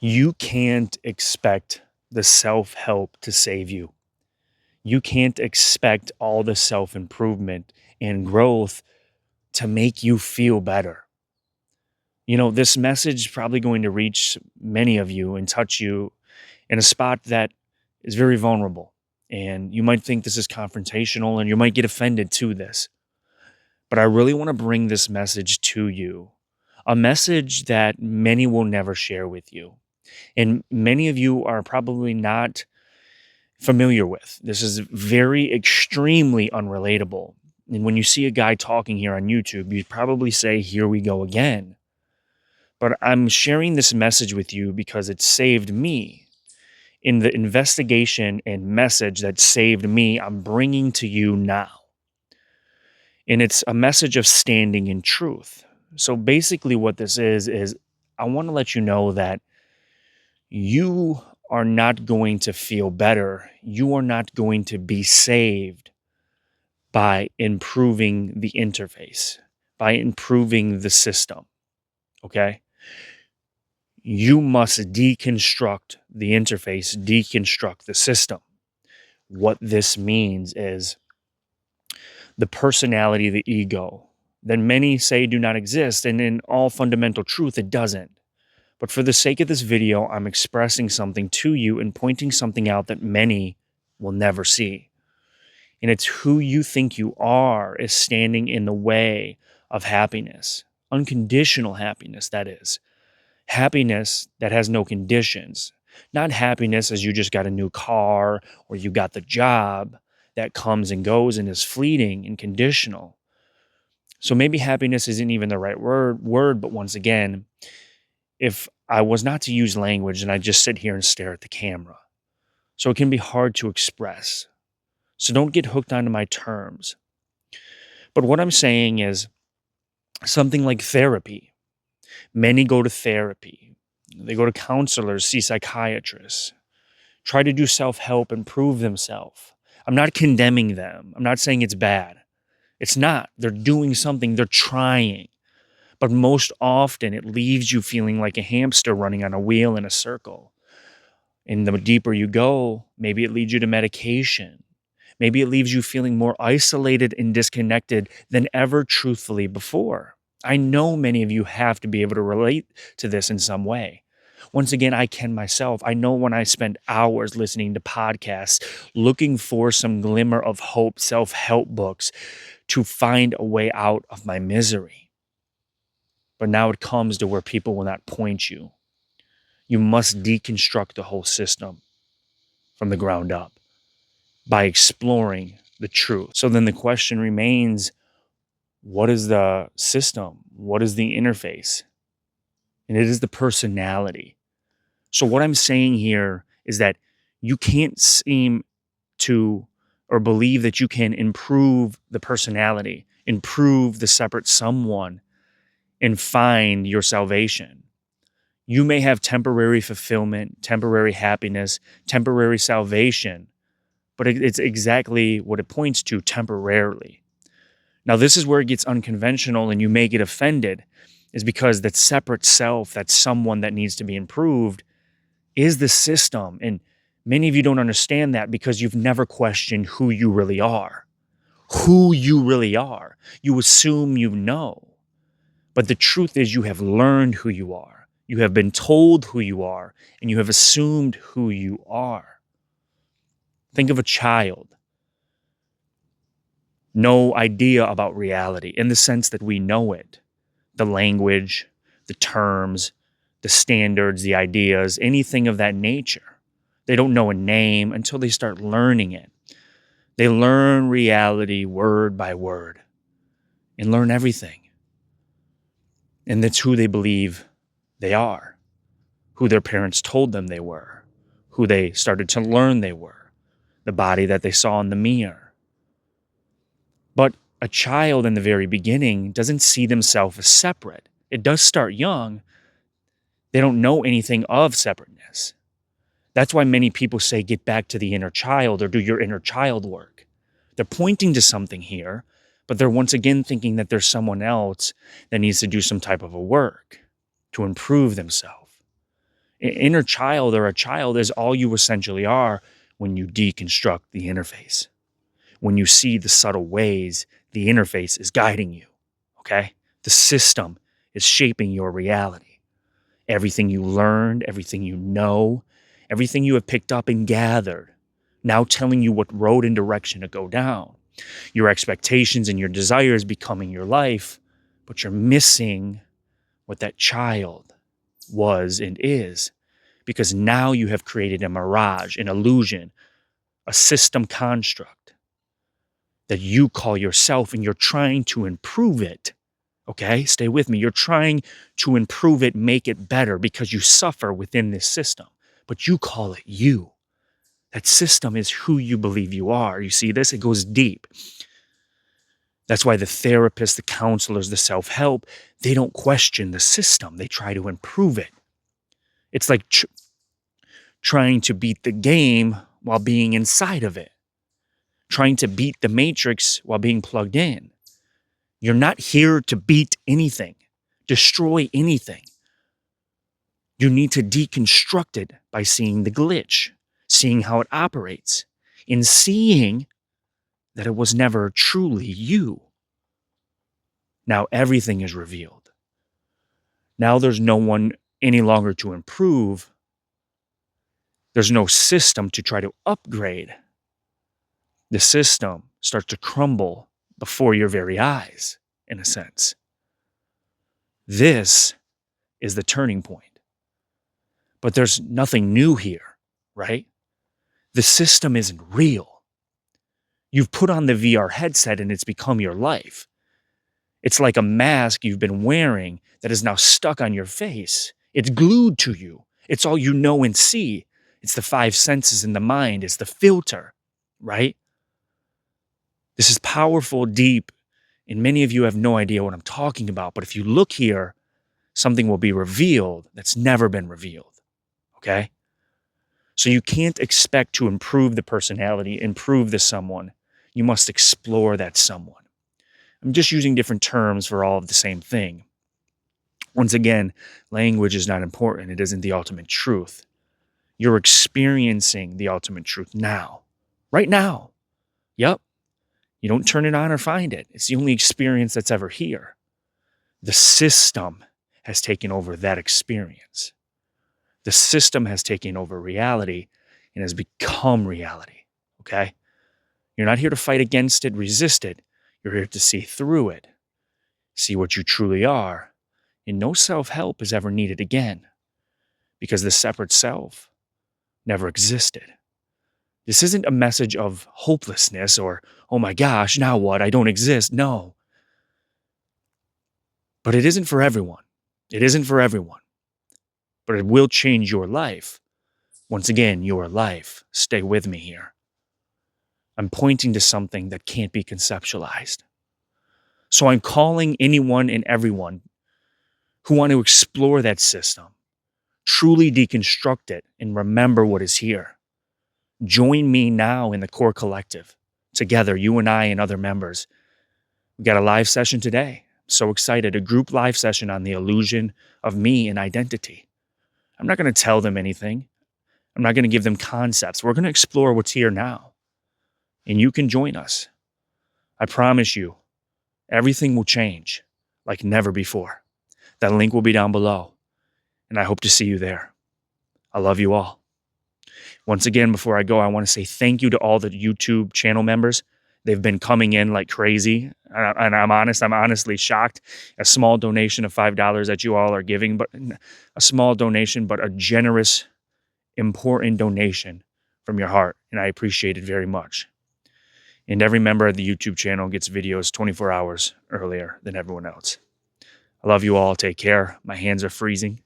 You can't expect the self-help to save you. You can't expect all the self-improvement and growth to make you feel better. This message is probably going to reach many of you and touch you in a spot that is very vulnerable. And you might think this is confrontational and you might get offended to this. But I really want to bring this message to you, a message that many will never share with you. And many of you are probably not familiar with. This is very extremely unrelatable. And when you see a guy talking here on YouTube, you probably say, "Here we go again." But I'm sharing this message with you because it saved me. In the investigation and message that saved me, I'm bringing to you now. And it's a message of standing in truth. So basically, what this is I want to let you know that you are not going to feel better. You are not going to be saved by improving the interface, by improving the system. Okay? You must deconstruct the interface, deconstruct the system. What this means is the personality, the ego, that many say do not exist. And in all fundamental truth, it doesn't. But for the sake of this video, I'm expressing something to you and pointing something out that many will never see. And it's who you think you are is standing in the way of happiness, unconditional happiness, that is. Happiness that has no conditions, not happiness as you just got a new car or you got the job that comes and goes and is fleeting and conditional. So maybe happiness isn't even the right word, but once again, if I was not to use language and I just sit here and stare at the camera. So it can be hard to express. So don't get hooked onto my terms. But what I'm saying is something like therapy. Many go to therapy. They go to counselors, see psychiatrists, try to do self-help, improve themselves. I'm not condemning them. I'm not saying it's bad. It's not. They're doing something. They're trying. But most often it leaves you feeling like a hamster running on a wheel in a circle. And the deeper you go, maybe it leads you to medication. Maybe it leaves you feeling more isolated and disconnected than ever truthfully before. I know many of you have to be able to relate to this in some way. Once again, I can myself. I know when I spend hours listening to podcasts, looking for some glimmer of hope, self-help books to find a way out of my misery. But now it comes to where people will not point you. You must deconstruct the whole system from the ground up by exploring the truth. So then the question remains, what is the system? What is the interface? And it is the personality. So what I'm saying here is that you can't seem to or believe that you can improve the personality, improve the separate someone, and find your salvation. You may have temporary fulfillment, temporary happiness, temporary salvation, but it's exactly what it points to, temporarily. Now, this is where it gets unconventional and you may get offended, is because that separate self, that someone that needs to be improved, is the system. And many of you don't understand that because you've never questioned who you really are. Who you really are. You assume you know. But the truth is you have learned who you are. You have been told who you are, and you have assumed who you are. Think of a child. No idea about reality in the sense that we know it. The language, the terms, the standards, the ideas, anything of that nature. They don't know a name until they start learning it. They learn reality word by word and learn everything. And that's who they believe they are, who their parents told them they were, who they started to learn they were, the body that they saw in the mirror. But a child in the very beginning doesn't see themselves as separate. It does start young. They don't know anything of separateness. That's why many people say get back to the inner child or do your inner child work. They're pointing to something here, but they're once again thinking that there's someone else that needs to do some type of a work to improve themselves. Inner child or a child is all you essentially are when you deconstruct the interface. When you see the subtle ways the interface is guiding you, okay? The system is shaping your reality. Everything you learned, everything you know, everything you have picked up and gathered, now telling you what road and direction to go down. Your expectations and your desires becoming your life, but you're missing what that child was and is, because now you have created a mirage, an illusion, a system construct that you call yourself, and you're trying to improve it. Okay, stay with me. You're trying to improve it, make it better because you suffer within this system, but you call it you. That system is who you believe you are. You see this? It goes deep. That's why the therapists, the counselors, the self-help, they don't question the system. They try to improve it. It's like trying to beat the game while being inside of it. Trying to beat the matrix while being plugged in. You're not here to beat anything, destroy anything. You need to deconstruct it by seeing the glitch, seeing how it operates, and seeing that it was never truly you. Now everything is revealed. Now there's no one any longer to improve. There's no system to try to upgrade. The system starts to crumble before your very eyes, in a sense. This is the turning point. But there's nothing new here, right? The system isn't real. You've put on the VR headset and it's become your life. It's like a mask you've been wearing that is now stuck on your face. It's glued to you. It's all you know and see. It's the five senses in the mind. It's the filter, right? This is powerful, deep, and many of you have no idea what I'm talking about. But if you look here, something will be revealed that's never been revealed, okay? So you can't expect to improve the personality, improve the someone. You must explore that someone. I'm just using different terms for all of the same thing. Once again, language is not important. It isn't the ultimate truth. You're experiencing the ultimate truth now, right now. Yep. You don't turn it on or find it. It's the only experience that's ever here. The system has taken over that experience. The system has taken over reality and has become reality, okay? You're not here to fight against it, resist it. You're here to see through it, see what you truly are. And no self-help is ever needed again because the separate self never existed. This isn't a message of hopelessness or, oh my gosh, now what? I don't exist. No. But it isn't for everyone. It isn't for everyone. But it will change your life. Once again, your life. Stay with me here. I'm pointing to something that can't be conceptualized. So I'm calling anyone and everyone who want to explore that system, truly deconstruct it, and remember what is here. Join me now in the core collective. Together, you and I and other members. We got a live session today. So excited. A group live session on the illusion of me and identity. I'm not going to tell them anything. I'm not going to give them concepts. We're going to explore what's here now. And you can join us. I promise you, everything will change like never before. That link will be down below. And I hope to see you there. I love you all. Once again, before I go, I want to say thank you to all the YouTube channel members. They've been coming in like crazy. And I'm honestly shocked. A small donation of $5 that you all are giving, but a small donation, but a generous, important donation from your heart. And I appreciate it very much. And every member of the YouTube channel gets videos 24 hours earlier than everyone else. I love you all. Take care. My hands are freezing.